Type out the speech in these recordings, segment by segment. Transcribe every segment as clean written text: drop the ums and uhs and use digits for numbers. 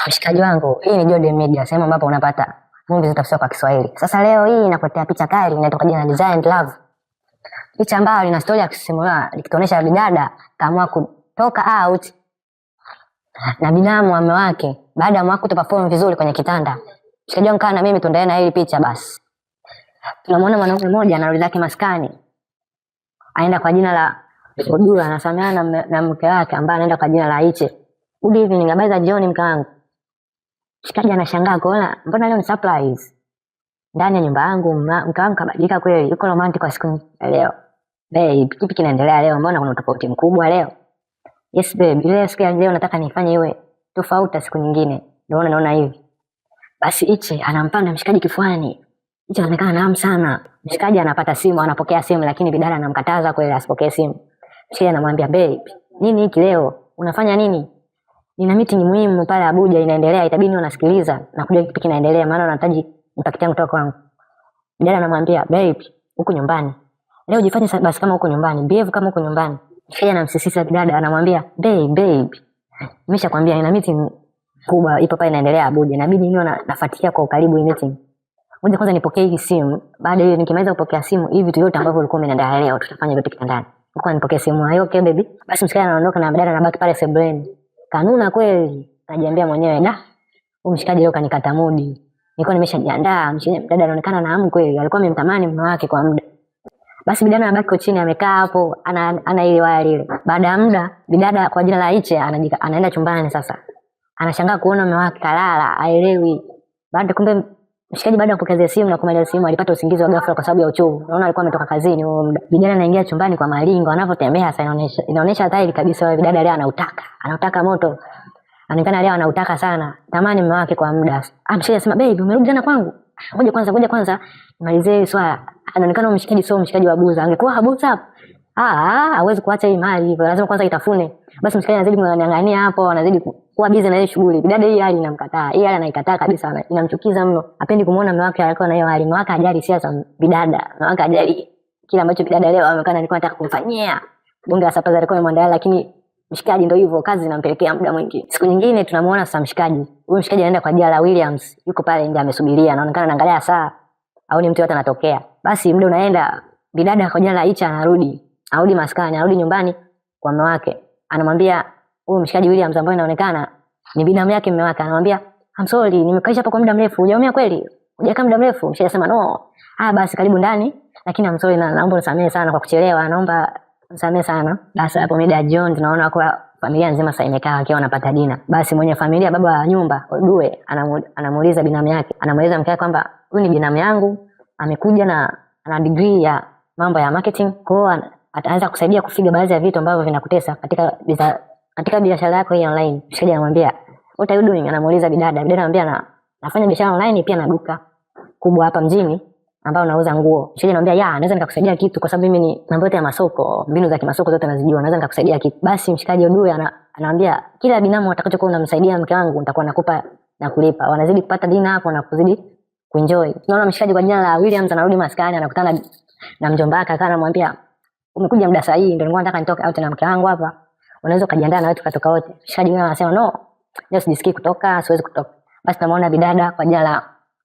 Mshikaji wangu, hii ni Jordan Media, sehemu ambapo unapata movie zitafsiriwa kwa Kiswahili. Sasa leo hii nakuletea picha kali inaitwa jina Designed Love. Picha ambayo ina story ya kusisimua likituonesha bidada kaamua kutoka out na binamu mume wake baada ya mwako kuperform vizuri kwenye kitanda. Mshikaji wangu, kana mimi tuendelee na hii picha basi. Tunamuona mwanaume mmoja anarudi zake maskani. Aenda kwa jina la Odura, anasamana na mke wake ambaye anaenda kwa jina la Iche. Good evening, habari za jioni mke wangu. Mshikaji anashangaa kuona mbona leo ni surprise ndani ya nyumba yangu, mke wangu kabadilika kweli, yuko romantic kwa siku ya leo. Babe, kipi kinaendelea leo? Mbona kuna tofauti mkubwa leo? Yes babe, leo siku ya leo nataka nifanye iwe tofauti siku nyingine. Ndio naona hivi. Basi Iche anampanda mshikaji kifuani. Iche anaonekana na hamu sana. Mshikaji anapata simu, anapokea simu, lakini bidada anamkataza kweli asipokee simu. Mshikaji anamwambia babe, nini hiki leo? Unafanya nini? Nina meeting muhimu pale Abuja inaendelea, itabidi unasikiliza na kujua kipi kinaendelea, maana unahitaji mpakiti yangu kutoka kwangu. Bidada anamwambia babe, huko nyumbani. Leo jifanye basi kama huko nyumbani, behave kama huko nyumbani. Mshikaji anamsisitiza bidada, anamwambia babe, nimeshakwambia nina meeting kubwa ipo pale inaendelea Abuja, inabidi niwe nafuatilia kwa ukaribu hii meeting. Ngoja kwanza nipokee hii simu, baada hiyo nikimaliza kupokea simu, hivi vitu vyote ambavyo ulikuwa umeandaa leo tutafanya vyote kitandani. Uko nipokee simu, hayo okay baby. Basi mshikaji anaondoka na bidada anabaki pale sebuleni. Kanuna kweli, najiambia mwenyewe da. Mshikaji leo kanikata mudi. Nilikuwa nimeshajiandaa, dada anaonekana na hamu kweli, alikuwa amemtamani mume wake kwa muda. Basi bidada anabaki chini amekaa hapo, ana ile waya ile. Baada ya muda, bidada kwa jina la Iche anaenda chumbani sasa. Anashangaa kuona mume wake kalala, haelewi. Kumbe mshikaji baada ya kupokea simu na kumaliza simu alipata usingizi wa ghafla kwa sababu ya uchovu. Naona alikuwa ametoka kazini huo muda. Bidada anaingia chumbani kwa malingo, anavyotembea sasa inaonyesha dhahiri kabisa yule bidada leo anautaka moto. Anaonekana leo anautaka sana. Tamani mume wake kwa muda. Mshikaji anasema babe, umerudi tena kwangu? Ngoja kwanza nimalizie swala. Anaonekana mshikaji sio mshikaji wa buza. Angekuwa habuza hapo. Hawezi kuacha hii mali hivyo. Lazima kwanza itafune. Basi mshikaji anazidi kung'ang'ania hapo, anazidi kuwa busy na ile shughuli. Bidada hii hali inamkataa. Hii hali anaikataa kabisa, inamchukiza mno. Hapendi kumuona mume wake alikuwa na hiyo hali. Mume wake hajali siasa bidada. Mume wake hajali kila ambacho bidada leo ameonekana alikuwa anataka kumfanyia. Bonge la surprise alikuwa amemwandalia, lakini mshikaji ndio hivyo, kazi inampelekea muda mwingi. Siku nyingine tunamuona sasa mshikaji. Huyu mshikaji anaenda kwa jina la Williams. Yuko pale nje amesubiria, anaonekana anaangalia saa au ni mtu yote anatokea. Basi muda unaenda, bidada kwa jina la Icha anarudi maskani, anarudi nyumbani kwa mume wake. Anamwambia huyu mshikaji Williams ambaye inaonekana ni binamu yake mume wake, anamwambia I'm sorry, nimekaisha hapa kwa muda mrefu. Hujaumia kweli? Hujakaa muda mrefu? Mshikaji anasema no. Basi karibu ndani, lakini I'm sorry na naomba unisamehe sana kwa kuchelewa. Naomba unisamehe sana. Basi hapo mida ya jioni tunaona kwa familia nzima sasa imekaa wakiwa wanapata dina. Basi mwenye familia, baba wa nyumba, Odue, anamuuliza binamu yake. Anamuuliza mke wake kwamba huyu ni binamu yangu, amekuja na ana degree ya mambo ya marketing, kwa ataanza kusaidia kufiga baadhi ya vitu ambavyo vinakutesa katika biashara yako hii online. Mshikaji anamwambia what are you doing? Anamuuliza bidada. Bidada anamwambia nafanya biashara online, pia na duka kubwa hapa mjini ambao nauza nguo. Mshikaji anamwambia naweza nikakusaidia kitu kwa sababu mimi ni mambo yote ya masoko, mbinu za kimasoko zote nazijua, naweza nikakusaidia kitu. Basi mshikaji Odue anamwambia kila binamu atakachokuwa unamsaidia mke wangu nitakuwa nakupa na kulipa. Wanazidi kupata dina hapo na kuzidi kuenjoy. Tunaona mshikaji kwa jina la Williams anarudi maskani, anakutana na mjomba wake, akawa anamwambia umekuja muda sahihi, ndio nilikuwa nataka nitoke out na mke wangu hapa. Unaweza kujiandaa na wewe tukatoka wote. Mshikaji yule anasema no, leo sijisikii kutoka, siwezi kutoka. Basi tunamuona bidada kwa jina la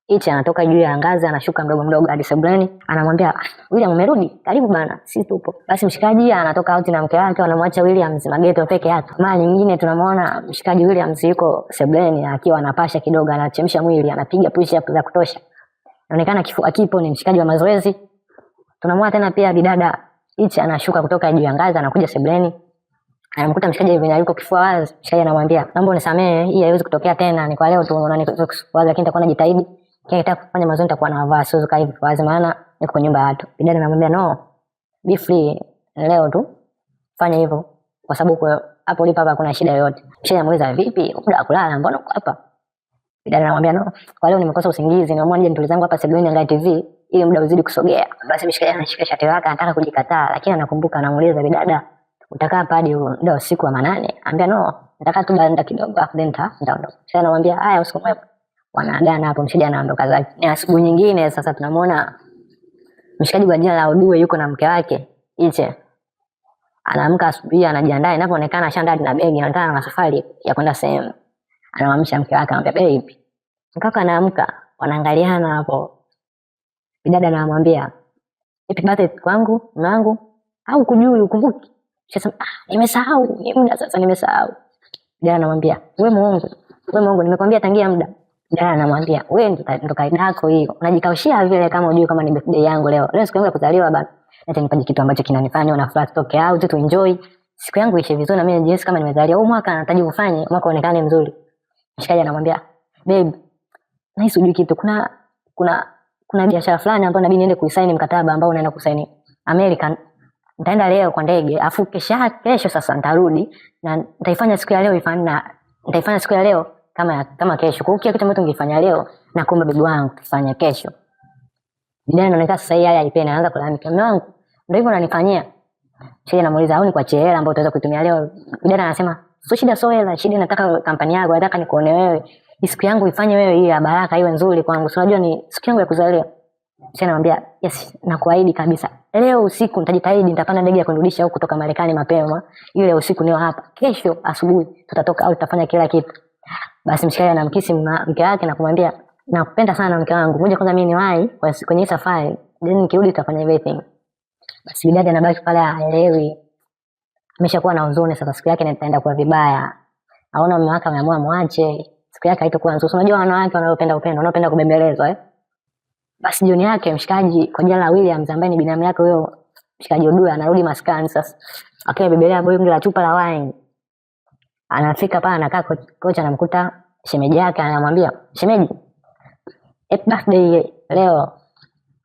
Ichi anatoka juu ya ngazi, anashuka mdogo hadi sebuleni, anamwambia William umerudi? Karibu bana, sisi tupo. Basi mshikaji anatoka out na mke wake, anamwacha Williams mageto peke yake. Mara nyingine tunamuona mshikaji Williams yuko sebuleni akiwa anapasha kidogo, anachemsha mwili, anapiga push up za kutosha. Inaonekana kifua kipo, ni mshikaji wa mazoezi. Tunamuona tena pia bidada Ichi anashuka kutoka juu ya ngazi, anakuja sebuleni. Anamkuta mshikaji hivi yuko kifua wazi. Mshikaji anamwambia naomba unisamehe, hii haiwezi kutokea tena, ni kwa leo tu unanikuta kifua wazi, lakini nitakuwa najitahidi. Kitaka kufanya mazoezi nitakuwa navaa, siwezi kaa hivi wazi maana niko kwa nyumba ya watu. Bidada anamwambia no, be free, leo tu fanya hivyo kwa sababu hapo ulipo hapa kuna shida yoyote. Mshikaji anamuuliza vipi, muda wa kulala mbona uko hapa? Bidada anamwambia no, kwa leo nimekosa usingizi, nimeamua nije nitulize zangu hapa sebuleni angalia TV ili muda uzidi kusogea. Basi mshikaji anashika shati lake, anataka kujikataa, lakini anakumbuka, anamuuliza bidada utakaa hapa hadi muda usiku wa manane? Anambia no, nataka tu baada kidogo afu nitaondoka. Mshikaji anamwambia haya, usiku mwema. Wanaagana hapo, mshikaji anaondoka zake. Ni asubuhi nyingine sasa tunamuona mshikaji kwa jina la Odue yuko na mke wake Iche. Anaamka asubuhi, anajiandaa, inapoonekana ashaandaa na begi, anaonekana na safari ya kwenda sehemu. Anamwamsha mke wake, anamwambia baby. Mkaka anaamka, wanaangaliana hapo. Bidada anamwambia, "Happy birthday kwangu, mwanangu." Au kujui ukumbuki? Sasa nimesahau, ni muda sasa nimesahau. Bidada anamwambia, "Wewe Mungu, nimekwambia tangia muda." Bidada anamwambia, "Wewe ndo kaida yako hiyo. Unajikaushia vile kama unajui kama ni birthday yangu leo. Leo siku yangu ya kuzaliwa bana. Acha nipaje kitu ambacho kinanifanya una furaha toke out tu enjoy. Siku yangu ishe vizuri na mimi najihisi kama nimezaliwa. Huu mwaka nahitaji kufanye mwaka uonekane mzuri." Mshikaji anamwambia, "Babe, nahisi hujui kitu. Kuna biashara fulani ambayo inabidi niende kuisaini mkataba ambao unaenda kusaini American. Nitaenda leo kwa ndege, afu kesho sasa nitarudi na nitaifanya siku ya leo nitaifanya siku ya leo kama kesho. Kwa hiyo kile kitu ambacho ungefanya leo na kuomba bibi wangu tufanye kesho." Bidada anaonekana sasa hii haya haipenda, anaanza kulalamika, "Mume wangu, ndio hivyo unanifanyia." Shehe anamuuliza, "Au ni kwa hela ambayo utaweza kutumia leo?" Bidada anasema, "Sio hela, shida nataka kampani yako, nataka nikuone wewe. Siku yangu ifanye wewe hii ya baraka iwe nzuri kwangu. Si unajua ni siku yangu ya kuzaliwa." Shehe anamwambia, "Yes, nakuahidi kabisa. Leo usiku nitajitahidi, nitapanda ndege ya kunirudisha huko kutoka Marekani mapema. Ile usiku niwe hapa. Kesho asubuhi tutatoka au tutafanya kila kitu." Basi mshikaji anamkisi mke wake na kumwambia, "Nakupenda sana mke wangu. Ngoja kwanza mimi niwahi kwenye safari. Then nikirudi tutafanya everything." Basi bidada anabaki pale haelewi. Ameshakuwa na huzuni sasa, siku yake inaenda kwa vibaya. Aona mume wake ameamua muache. Siku yake haitakuwa nzuri. Unajua wanawake wanaopenda upendo, wanaopenda kubembelezwa Basi jioni yake mshikaji kwa jina la Williams ambaye ni binamu yake huyo mshikaji Odua anarudi maskani sasa. Akiwa bebelea bonge la chupa la wine. Anafika pale anakaa kocha anamkuta shemeji yake anamwambia, "Shemeji, happy birthday leo."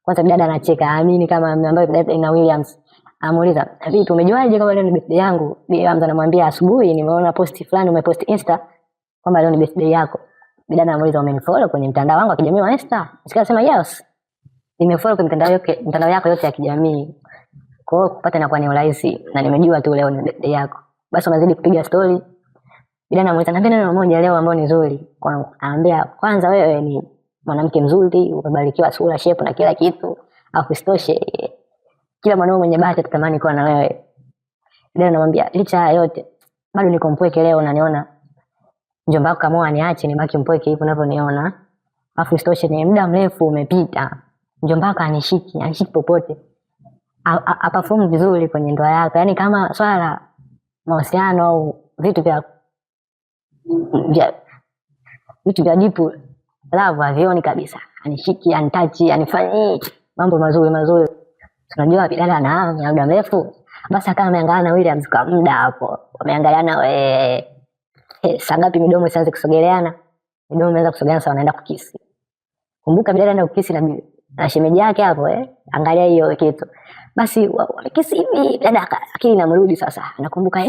Kwanza bidada anacheka, aamini kama ambaye birthday na Williams. Amuuliza, "Vipi umejuaje kama leo ni birthday yangu?" Williams anamwambia, "Asubuhi nimeona post fulani umepost Insta kwamba leo ni birthday yako." Bidada anamuuliza, "Umenifollow kwenye mtandao wangu wa kijamii wa Insta?" Sikasema, "Yes. Nimefollow kwenye mtandao yako yote ya kijamii. Kwa hiyo kupata inakuwa ni urahisi na nimejua tu leo ni birthday yako." Basi unazidi kupiga story. Bidada anamuuliza, "Niambie neno moja leo ambalo ni nzuri kwangu." Anambia, "Kwanza wewe ni mwanamke mzuri, umebarikiwa sura, shape na kila kitu. Au isitoshe kila mwanaume mwenye bahati atatamani kuwa na wewe." Bidada anamwambia, "Licha ya yote bado niko mpweke leo unaniona. Mjomba wako kama niache nibaki mpweke hivi unavyoniona. Alafu isitoshe ni muda mrefu umepita. Mjomba wako anishiki popote. Aperform vizuri kwenye ndoa yako. Yaani kama swala mahusiano au vitu vya deep love havioni kabisa. Anishiki, anitachi, anifanyii mambo mazuri. Tunajua bidada ana muda mrefu. Basi akawa ameangana na Williams kwa muda hapo. Wameangaliana saa ngapi midomo isianze kusogeleana. Midomo imeanza kusogeleana sasa wanaenda kukisi. Kumbuka bidada anaenda kukisi na shemeji yake hapo Angalia hiyo kitu. Basi wamekisi hivi dada akili inamrudi sasa. Anakumbuka